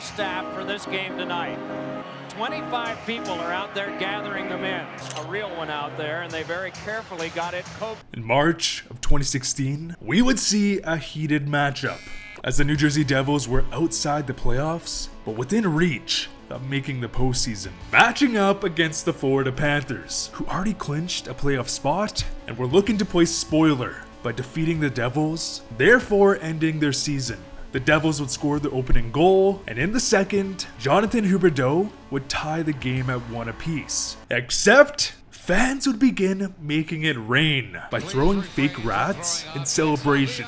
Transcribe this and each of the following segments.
staff for this game tonight. 25 people are out there gathering them in. A real one out there, and they very carefully got it coated. In March of 2016, we would see a heated matchup as the New Jersey Devils were outside the playoffs, but within reach of making the postseason, matching up against the Florida Panthers, who already clinched a playoff spot and were looking to play spoiler by defeating the Devils, therefore ending their season. The Devils would score the opening goal, and in the second, Jonathan Huberdeau would tie the game at 1 apiece. Except, fans would begin making it rain by throwing fake rats in celebration.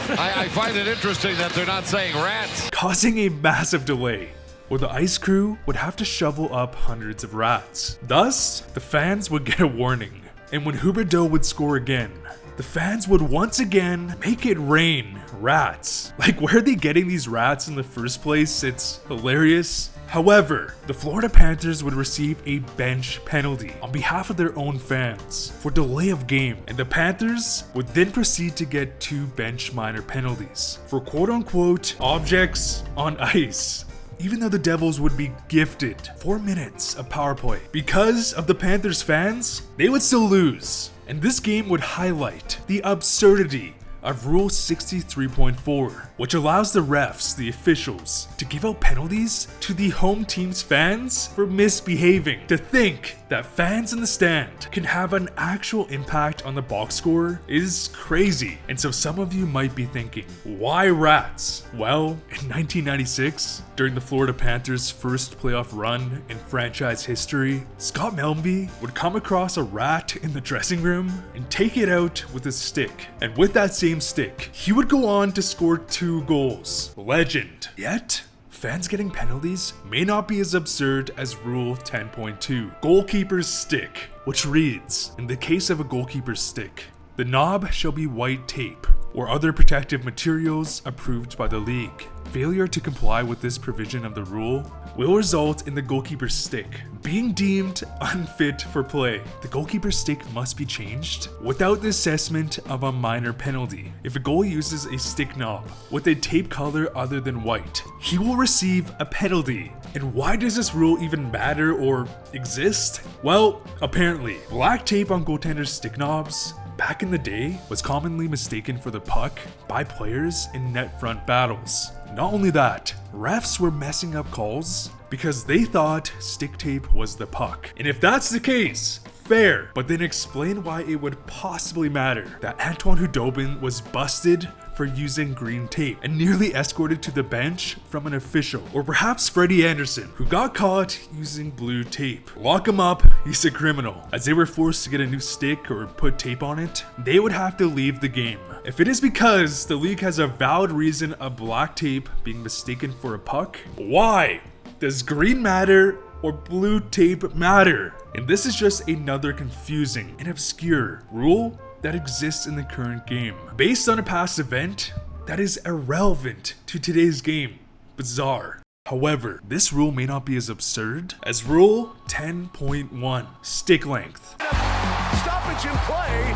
I find it interesting that they're not saying rats. Causing a massive delay, where the ice crew would have to shovel up hundreds of rats. Thus, the fans would get a warning, and when Huberdeau would score again, the fans would once again make it rain rats. Like, where are they getting these rats in the first place? It's hilarious. However, the Florida Panthers would receive a bench penalty on behalf of their own fans for delay of game, and the Panthers would then proceed to get 2 bench minor penalties for quote-unquote objects on ice. Even though the Devils would be gifted 4 minutes of power play, because of the Panthers fans, they would still lose. And this game would highlight the absurdity of Rule 63.4, which allows the refs, the officials, to give out penalties to the home team's fans for misbehaving. To think that fans in the stand can have an actual impact on the box score is crazy. And so some of you might be thinking, why rats? Well, in 1996, during the Florida Panthers' first playoff run in franchise history, Scott Mellanby would come across a rat in the dressing room and take it out with a stick. And with that same stick, he would go on to score 2 goals. Legend. Yet, fans getting penalties may not be as absurd as Rule 10.2, goalkeeper's stick, which reads, in the case of a goalkeeper's stick, the knob shall be white tape or other protective materials approved by the league. Failure to comply with this provision of the rule will result in the goalkeeper's stick being deemed unfit for play. The goalkeeper's stick must be changed without the assessment of a minor penalty. If a goalie uses a stick knob with a tape color other than white, he will receive a penalty. And why does this rule even matter or exist? Well, apparently, black tape on goaltenders' stick knobs back in the day was commonly mistaken for the puck by players in net front battles. Not only that, refs were messing up calls because they thought stick tape was the puck. And if that's the case, fair, but then explain why it would possibly matter that Antoine Hudobin was busted for using green tape and nearly escorted to the bench from an official. Or perhaps Freddie Anderson, who got caught using blue tape. Lock him up, he's a criminal. As they were forced to get a new stick or put tape on it, they would have to leave the game. If it is because the league has a valid reason of black tape being mistaken for a puck, why does green matter or blue tape matter? And this is just another confusing and obscure rule that exists in the current game, based on a past event that is irrelevant to today's game. Bizarre. However, this rule may not be as absurd as Rule 10.1, stick length. Stoppage in play,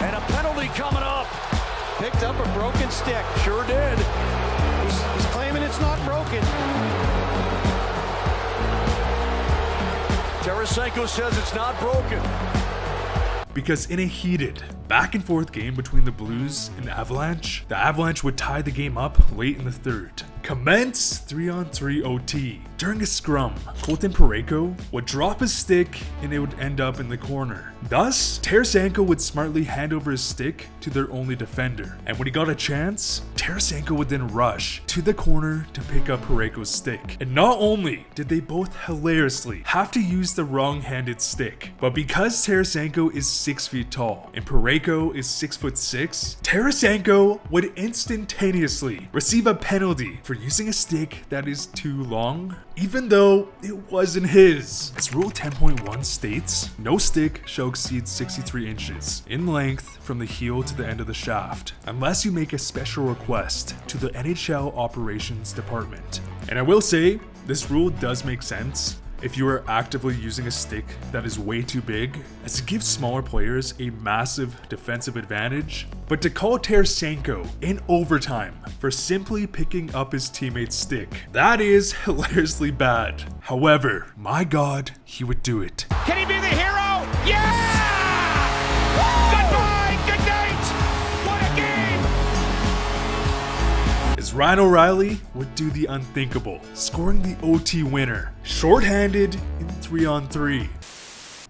and a penalty coming up. Picked up a broken stick. Sure did. He's claiming it's not broken. Tarasenko says it's not broken. Because in a heated back and forth game between the Blues and Avalanche, the Avalanche would tie the game up late in the third. Commence 3-on-3 OT. During a scrum, Colton Parayko would drop his stick and it would end up in the corner. Thus, Tarasenko would smartly hand over his stick to their only defender. And when he got a chance, Tarasenko would then rush to the corner to pick up Parayko's stick. And not only did they both hilariously have to use the wrong-handed stick, but because Tarasenko is 6 feet tall and Parayko is 6'6", Tarasenko would instantaneously receive a penalty for using a stick that is too long, even though it wasn't his. As Rule 10.1 states, no stick shall exceed 63 inches in length from the heel to the end of the shaft, unless you make a special request to the NHL Operations Department. And I will say, this rule does make sense if you are actively using a stick that is way too big, as it gives smaller players a massive defensive advantage, but to call Tarasenko in overtime for simply picking up his teammate's stick, that is hilariously bad. However, my God, he would do it. Can he be the hero? Yeah! Goodbye, good night! What a game! As Ryan O'Reilly would do the unthinkable, scoring the OT winner, shorthanded in 3-on-3.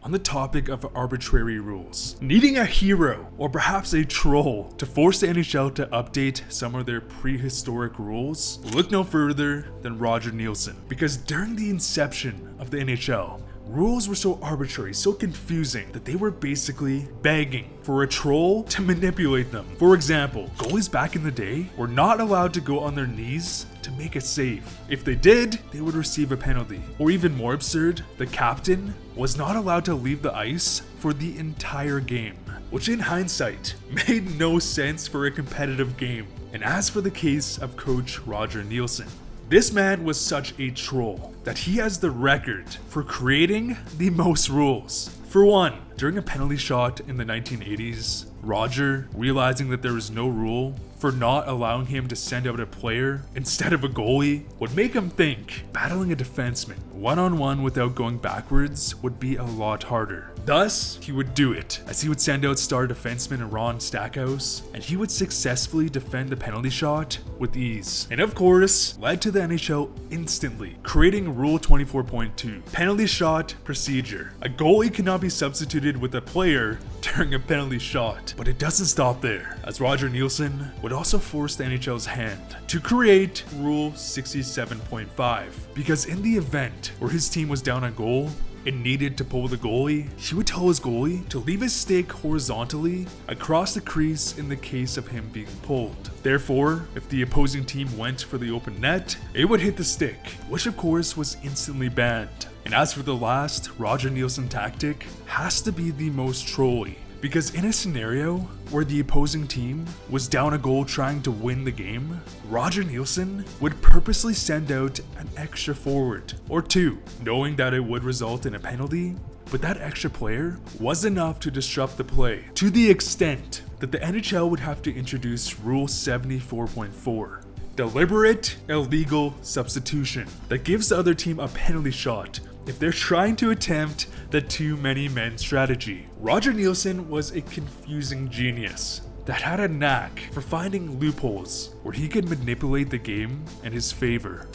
On the topic of arbitrary rules, needing a hero or perhaps a troll to force the NHL to update some of their prehistoric rules, look no further than Roger Nielsen. Because during the inception of the NHL, rules were so arbitrary, so confusing, that they were basically begging for a troll to manipulate them. For example, goalies back in the day were not allowed to go on their knees to make a save. If they did, they would receive a penalty. Or even more absurd, the captain was not allowed to leave the ice for the entire game, which in hindsight made no sense for a competitive game. And as for the case of Coach Roger Nielsen, this man was such a troll that he has the record for creating the most rules. For one, during a penalty shot in the 1980s, Roger, realizing that there was no rule for not allowing him to send out a player instead of a goalie, would make him think battling a defenseman one-on-one without going backwards would be a lot harder. Thus, he would do it, as he would send out star defenseman Ron Stackhouse, and he would successfully defend the penalty shot with ease. And of course, led to the NHL instantly, creating Rule 24.2, penalty shot procedure. A goalie cannot be substituted with a player during a penalty shot. But it doesn't stop there, as Roger Nielsen would also force the NHL's hand to create Rule 67.5, because in the event where his team was down a goal and needed to pull the goalie, he would tell his goalie to leave his stick horizontally across the crease in the case of him being pulled. Therefore, if the opposing team went for the open net, it would hit the stick, which of course was instantly banned. And as for the last, Roger Nielsen tactic has to be the most trolly. Because in a scenario where the opposing team was down a goal trying to win the game, Roger Nielsen would purposely send out an extra forward or two, knowing that it would result in a penalty, but that extra player was enough to disrupt the play, to the extent that the NHL would have to introduce Rule 74.4. Deliberate illegal substitution that gives the other team a penalty shot if they're trying to attempt the too many men strategy. Roger Nielsen was a confusing genius that had a knack for finding loopholes where he could manipulate the game in his favor.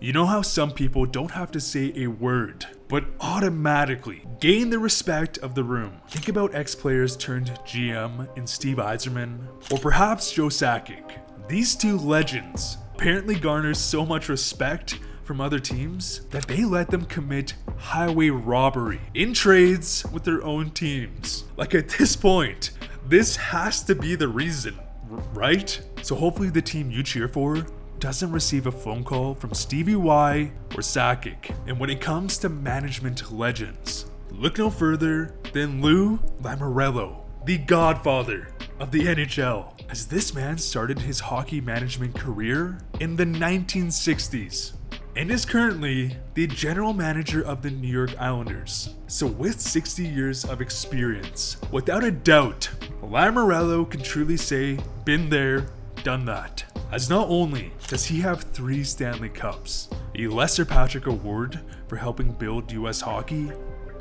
You know how some people don't have to say a word, but automatically gain the respect of the room? Think about ex-players turned GM in Steve Yzerman, or perhaps Joe Sakic. These two legends apparently garner so much respect from other teams that they let them commit highway robbery in trades with their own teams. Like, at this point, this has to be the reason, right? So hopefully the team you cheer for doesn't receive a phone call from Stevie Y or Sakic. And when it comes to management legends, look no further than Lou Lamoriello, the godfather of the NHL, as this man started his hockey management career in the 1960s and is currently the general manager of the New York Islanders. So with 60 years of experience, without a doubt, Lamoriello can truly say, been there, done that. As not only does he have 3 Stanley Cups, a Lesser Patrick Award for helping build US hockey,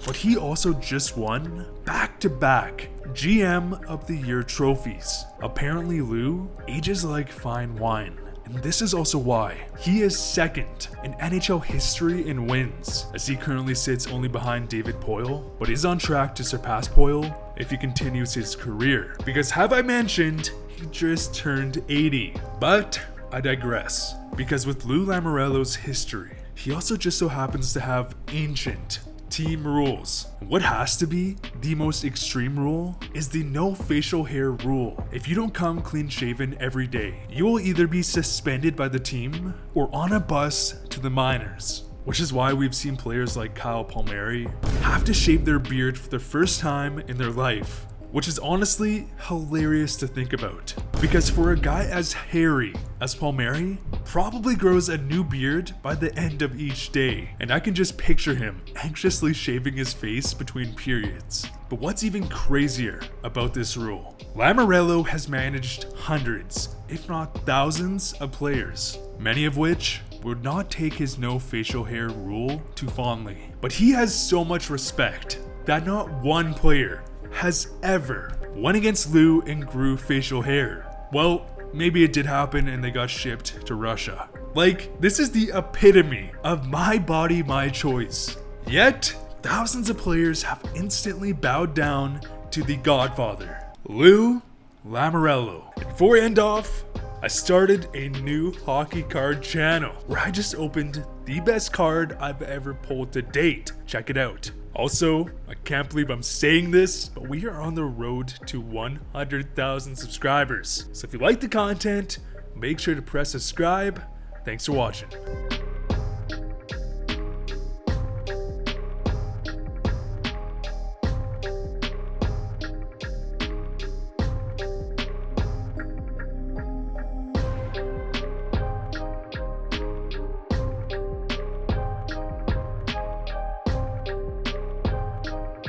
but he also just won back-to-back GM of the Year trophies. Apparently Lou ages like fine wine. And this is also why he is second in NHL history in wins, as he currently sits only behind David Poile, but is on track to surpass Poile if he continues his career. Because have I mentioned, he just turned 80. But I digress, because with Lou Lamoriello's history, he also just so happens to have ancient team rules. What has to be the most extreme rule is the no facial hair rule. If you don't come clean shaven every day, you will either be suspended by the team or on a bus to the minors. Which is why we've seen players like Kyle Palmieri have to shave their beard for the first time in their life, which is honestly hilarious to think about. Because for a guy as hairy as Palmieri, probably grows a new beard by the end of each day, and I can just picture him anxiously shaving his face between periods. But what's even crazier about this rule? Lamoriello has managed hundreds, if not thousands, of players, many of which would not take his no facial hair rule too fondly. But he has so much respect that not one player has ever won against Lou and grew facial hair. Well, maybe it did happen and they got shipped to Russia. Like, this is the epitome of my body, my choice. Yet, thousands of players have instantly bowed down to the Godfather, Lou Lamoriello. And before I end off, I started a new hockey card channel where I just opened the best card I've ever pulled to date. Check it out. Also, I can't believe I'm saying this, but we are on the road to 100,000 subscribers. So if you like the content, make sure to press subscribe. Thanks for watching.